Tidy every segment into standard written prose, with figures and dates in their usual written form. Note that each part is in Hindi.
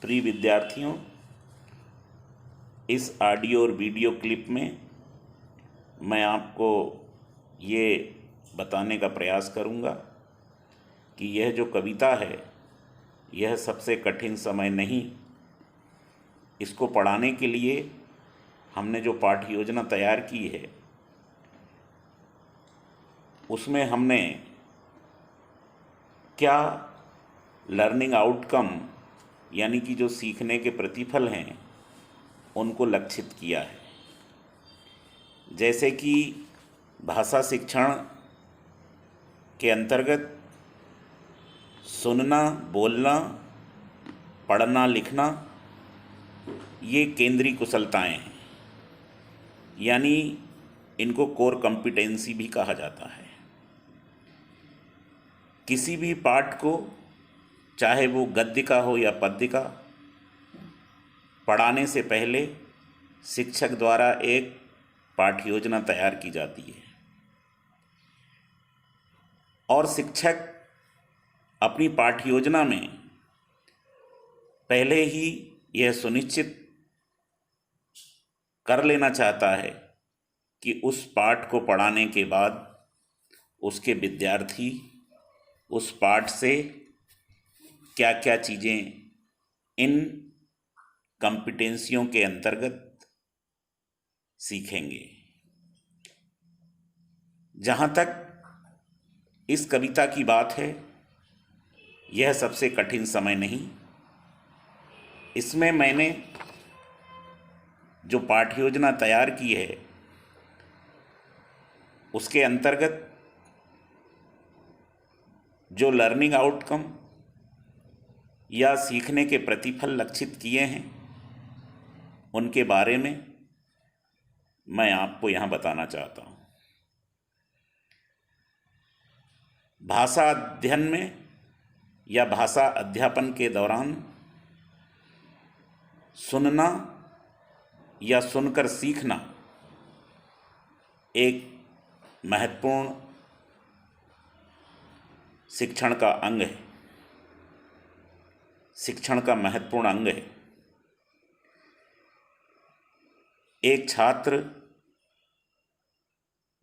प्रिय विद्यार्थियों, इस ऑडियो और वीडियो क्लिप में मैं आपको ये बताने का प्रयास करूँगा कि यह जो कविता है यह सबसे कठिन समय नहीं। इसको पढ़ाने के लिए हमने जो पाठ्य योजना तैयार की है उसमें हमने क्या लर्निंग आउटकम यानी कि जो सीखने के प्रतिफल हैं उनको लक्षित किया है। जैसे कि भाषा शिक्षण के अंतर्गत सुनना, बोलना, पढ़ना, लिखना ये केंद्रीय कुशलताएं हैं, यानी इनको कोर कॉम्पिटेंसी भी कहा जाता है। किसी भी पाठ को, चाहे वो गद्य का हो या पद्य का, पढ़ाने से पहले शिक्षक द्वारा एक पाठ्य योजना तैयार की जाती है और शिक्षक अपनी पाठ्य योजना में पहले ही यह सुनिश्चित कर लेना चाहता है कि उस पाठ को पढ़ाने के बाद उसके विद्यार्थी उस पाठ से क्या क्या चीज़ें इन कॉम्पिटेंसियों के अंतर्गत सीखेंगे। जहाँ तक इस कविता की बात है, यह सबसे कठिन समय नहीं। इसमें मैंने जो पाठ्य योजना तैयार की है उसके अंतर्गत जो लर्निंग आउटकम या सीखने के प्रतिफल लक्षित किए हैं उनके बारे में मैं आपको यहाँ बताना चाहता हूँ। भाषा अध्ययन में या भाषा अध्यापन के दौरान सुनना या सुनकर सीखना एक महत्वपूर्ण शिक्षण का अंग है, शिक्षण का महत्वपूर्ण अंग है। एक छात्र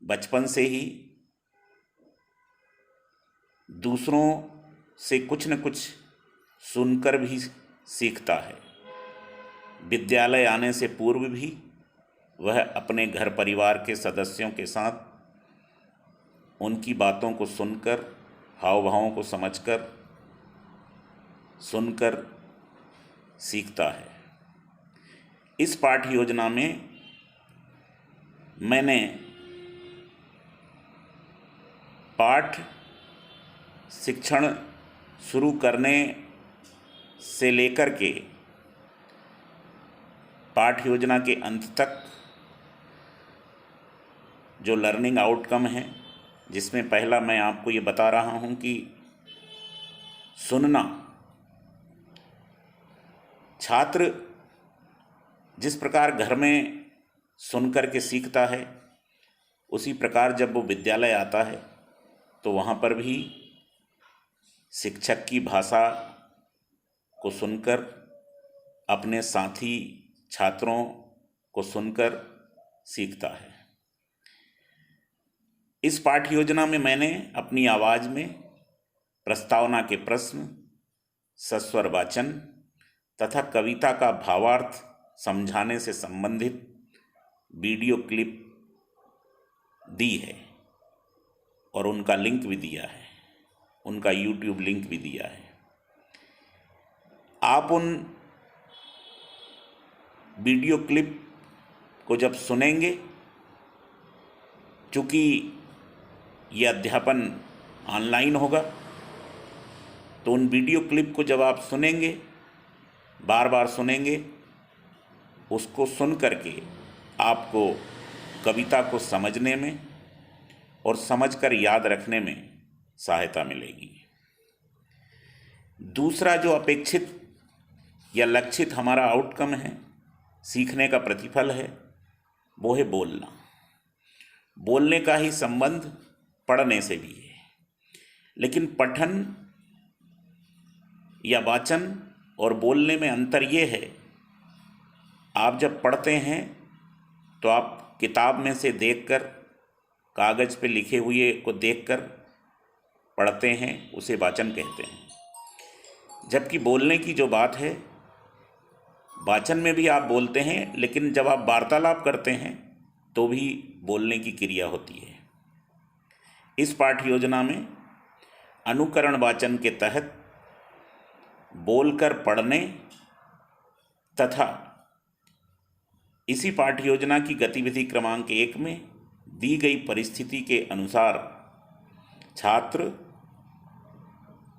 बचपन से ही दूसरों से कुछ न कुछ सुनकर भी सीखता है। विद्यालय आने से पूर्व भी वह अपने घर परिवार के सदस्यों के साथ उनकी बातों को सुनकर, हाव भावों को समझकर, सुनकर सीखता है। इस पाठ्य योजना में मैंने पाठ शिक्षण शुरू करने से लेकर के पाठ्य योजना के अंत तक जो लर्निंग आउटकम है, जिसमें पहला मैं आपको ये बता रहा हूँ कि सुनना। छात्र जिस प्रकार घर में सुनकर के सीखता है उसी प्रकार जब वो विद्यालय आता है तो वहाँ पर भी शिक्षक की भाषा को सुनकर, अपने साथी छात्रों को सुनकर सीखता है। इस पाठ्य योजना में मैंने अपनी आवाज़ में प्रस्तावना के प्रश्न, सस्वर वाचन तथा कविता का भावार्थ समझाने से संबंधित वीडियो क्लिप दी है और उनका लिंक भी दिया है, उनका YouTube लिंक भी दिया है। आप उन वीडियो क्लिप को जब सुनेंगे, चूँकि ये अध्यापन ऑनलाइन होगा, तो उन वीडियो क्लिप को जब आप सुनेंगे, बार बार सुनेंगे, उसको सुन करके आपको कविता को समझने में और समझकर याद रखने में सहायता मिलेगी। दूसरा जो अपेक्षित या लक्षित हमारा आउटकम है, सीखने का प्रतिफल है, वो है बोलना। बोलने का ही संबंध पढ़ने से भी है, लेकिन पठन या वाचन और बोलने में अंतर ये है, आप जब पढ़ते हैं तो आप किताब में से देखकर, कागज़ पे लिखे हुए को देखकर पढ़ते हैं, उसे वाचन कहते हैं। जबकि बोलने की जो बात है, वाचन में भी आप बोलते हैं, लेकिन जब आप वार्तालाप करते हैं तो भी बोलने की क्रिया होती है। इस पाठ्य योजना में अनुकरण वाचन के तहत बोलकर पढ़ने तथा इसी पाठ्य योजना की गतिविधि क्रमांक 1 में दी गई परिस्थिति के अनुसार छात्र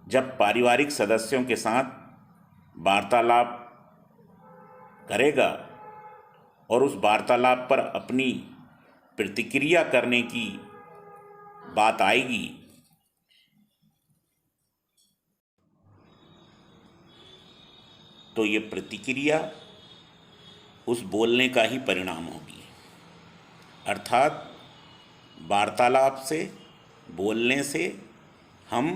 जब पारिवारिक सदस्यों के साथ वार्तालाप करेगा और उस वार्तालाप पर अपनी प्रतिक्रिया करने की बात आएगी, तो ये प्रतिक्रिया उस बोलने का ही परिणाम होगी। अर्थात वार्तालाप से, बोलने से हम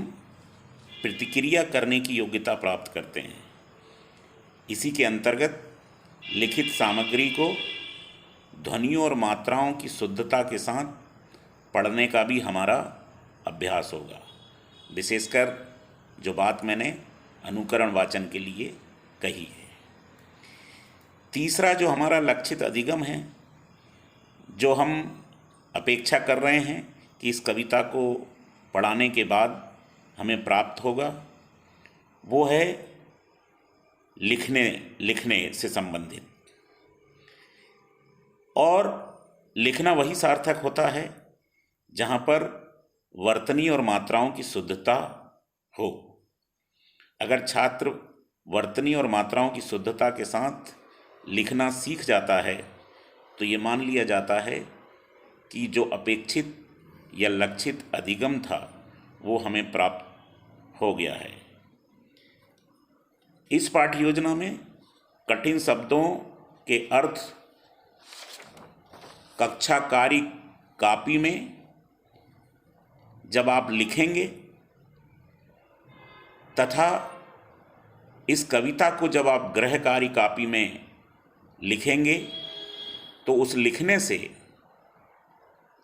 प्रतिक्रिया करने की योग्यता प्राप्त करते हैं। इसी के अंतर्गत लिखित सामग्री को ध्वनियों और मात्राओं की शुद्धता के साथ पढ़ने का भी हमारा अभ्यास होगा। विशेषकर जो बात मैंने अनुकरण वाचन के लिए कही है। तीसरा जो हमारा लक्षित अधिगम है, जो हम अपेक्षा कर रहे हैं कि इस कविता को पढ़ाने के बाद हमें प्राप्त होगा, वो है लिखने से संबंधित। और लिखना वही सार्थक होता है जहाँ पर वर्तनी और मात्राओं की शुद्धता हो। अगर छात्र वर्तनी और मात्राओं की शुद्धता के साथ लिखना सीख जाता है तो ये मान लिया जाता है कि जो अपेक्षित या लक्षित अधिगम था वो हमें प्राप्त हो गया है। इस पाठ्य योजना में कठिन शब्दों के अर्थ कक्षाकारी कापी में जब आप लिखेंगे तथा इस कविता को जब आप गृहकारी कापी में लिखेंगे तो उस लिखने से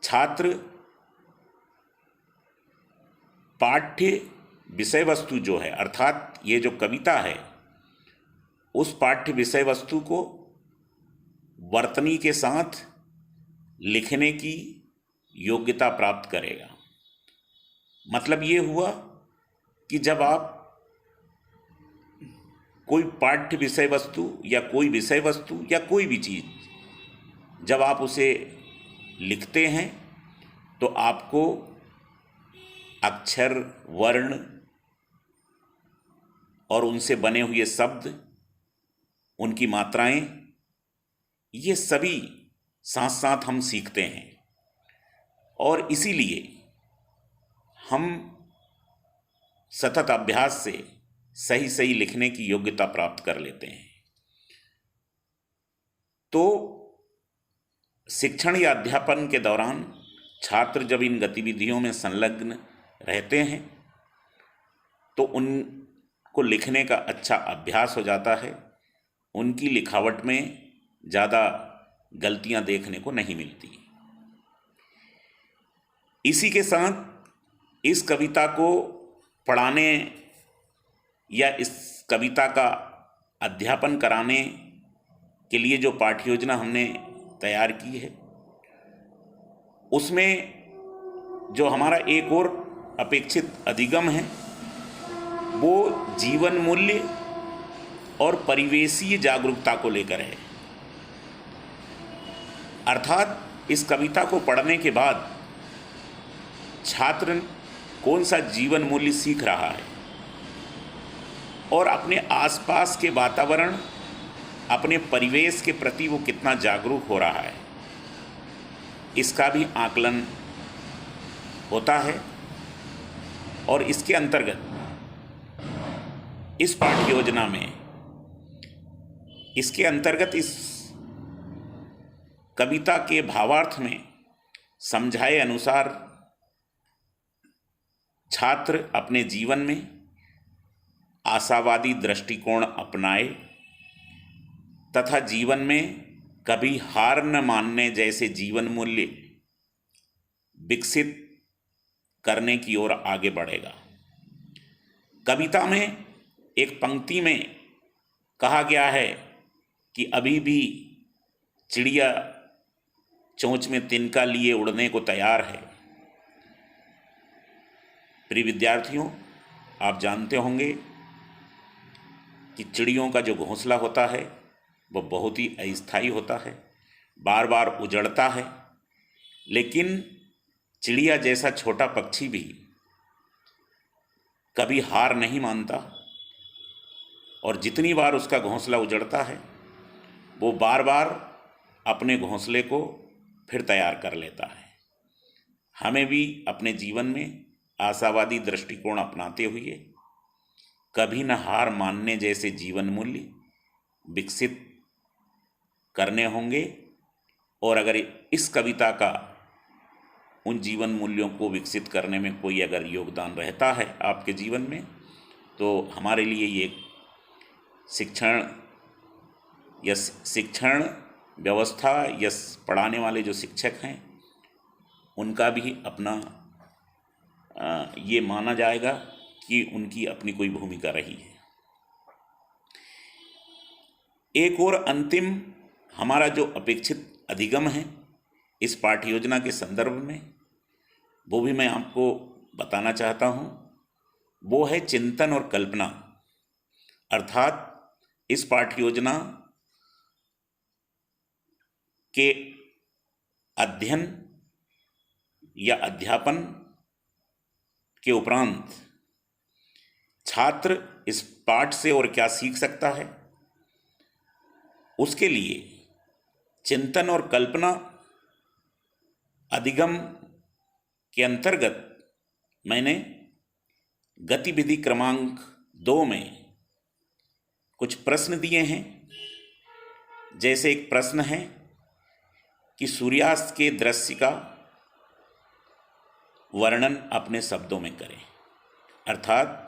छात्र पाठ्य विषय वस्तु जो है, अर्थात ये जो कविता है, उस पाठ्य विषय वस्तु को वर्तनी के साथ लिखने की योग्यता प्राप्त करेगा। मतलब ये हुआ कि जब आप कोई पाठ्य विषय वस्तु या कोई विषय वस्तु या कोई भी चीज़ जब आप उसे लिखते हैं तो आपको अक्षर, वर्ण और उनसे बने हुए शब्द, उनकी मात्राएं, ये सभी साथ साथ हम सीखते हैं और इसीलिए हम सतत अभ्यास से सही सही लिखने की योग्यता प्राप्त कर लेते हैं। तो शिक्षण या अध्यापन के दौरान छात्र जब इन गतिविधियों में संलग्न रहते हैं तो उनको लिखने का अच्छा अभ्यास हो जाता है। उनकी लिखावट में ज़्यादा गलतियां देखने को नहीं मिलती। इसी के साथ इस कविता को पढ़ाने या इस कविता का अध्यापन कराने के लिए जो पाठ्य योजना हमने तैयार की है, उसमें जो हमारा एक और अपेक्षित अधिगम है वो जीवन मूल्य और परिवेशीय जागरूकता को लेकर है। अर्थात इस कविता को पढ़ने के बाद छात्र कौन सा जीवन मूल्य सीख रहा है और अपने आसपास के वातावरण, अपने परिवेश के प्रति वो कितना जागरूक हो रहा है, इसका भी आकलन होता है। और इसके अंतर्गत इस पाठ्य योजना में इस कविता के भावार्थ में समझाए अनुसार छात्र अपने जीवन में आशावादी दृष्टिकोण अपनाए तथा जीवन में कभी हार न मानने जैसे जीवन मूल्य विकसित करने की ओर आगे बढ़ेगा। कविता में एक पंक्ति में कहा गया है कि अभी भी चिड़िया चोंच में तिनका लिए उड़ने को तैयार है। प्रिय विद्यार्थियों, आप जानते होंगे कि चिड़ियों का जो घोंसला होता है वह बहुत ही अस्थायी होता है, बार बार उजड़ता है, लेकिन चिड़िया जैसा छोटा पक्षी भी कभी हार नहीं मानता और जितनी बार उसका घोंसला उजड़ता है वो बार बार अपने घोंसले को फिर तैयार कर लेता है। हमें भी अपने जीवन में आशावादी दृष्टिकोण अपनाते हुए कभी न हार मानने जैसे जीवन मूल्य विकसित करने होंगे। और अगर इस कविता का उन जीवन मूल्यों को विकसित करने में कोई अगर योगदान रहता है आपके जीवन में, तो हमारे लिए ये शिक्षण व्यवस्था या पढ़ाने वाले जो शिक्षक हैं उनका भी अपना ये माना जाएगा कि उनकी अपनी कोई भूमिका रही है। एक और अंतिम हमारा जो अपेक्षित अधिगम है इस पाठ्य योजना के संदर्भ में, वो भी मैं आपको बताना चाहता हूँ। वो है चिंतन और कल्पना। अर्थात इस पाठ्य योजना के अध्ययन या अध्यापन के उपरांत छात्र इस पाठ से और क्या सीख सकता है, उसके लिए चिंतन और कल्पना अधिगम के अंतर्गत मैंने गतिविधि क्रमांक 2 में कुछ प्रश्न दिए हैं। जैसे एक प्रश्न है कि सूर्यास्त के दृश्य का वर्णन अपने शब्दों में करें। अर्थात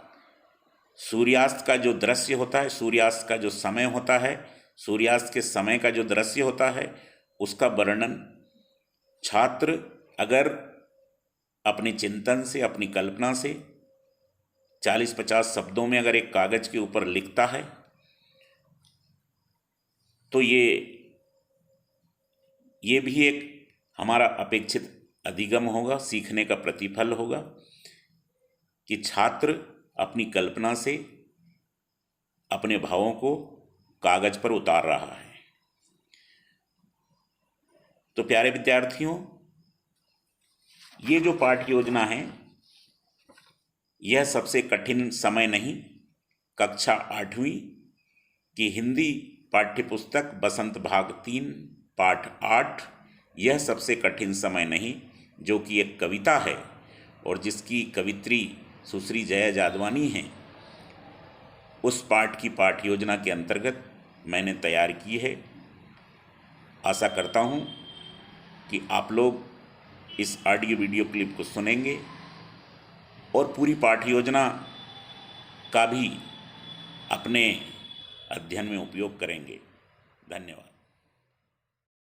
सूर्यास्त का जो दृश्य होता है, सूर्यास्त का जो समय होता है, सूर्यास्त के समय का जो दृश्य होता है, उसका वर्णन छात्र अगर अपने चिंतन से, अपनी कल्पना से 40-50 शब्दों में अगर एक कागज के ऊपर लिखता है तो ये भी एक हमारा अपेक्षित अधिगम होगा, सीखने का प्रतिफल होगा कि छात्र अपनी कल्पना से अपने भावों को कागज पर उतार रहा है। तो प्यारे विद्यार्थियों, ये जो पाठ्य योजना है यह सबसे कठिन समय नहीं। कक्षा 8वीं की हिंदी पाठ्यपुस्तक बसंत भाग 3 पाठ 8, यह सबसे कठिन समय नहीं, जो कि एक कविता है और जिसकी कवित्री सुश्री जया जादवानी हैं, उस पाठ की पाठ्य योजना के अंतर्गत मैंने तैयार की है। आशा करता हूँ कि आप लोग इस ऑडियो वीडियो क्लिप को सुनेंगे और पूरी पाठ्य योजना का भी अपने अध्ययन में उपयोग करेंगे। धन्यवाद।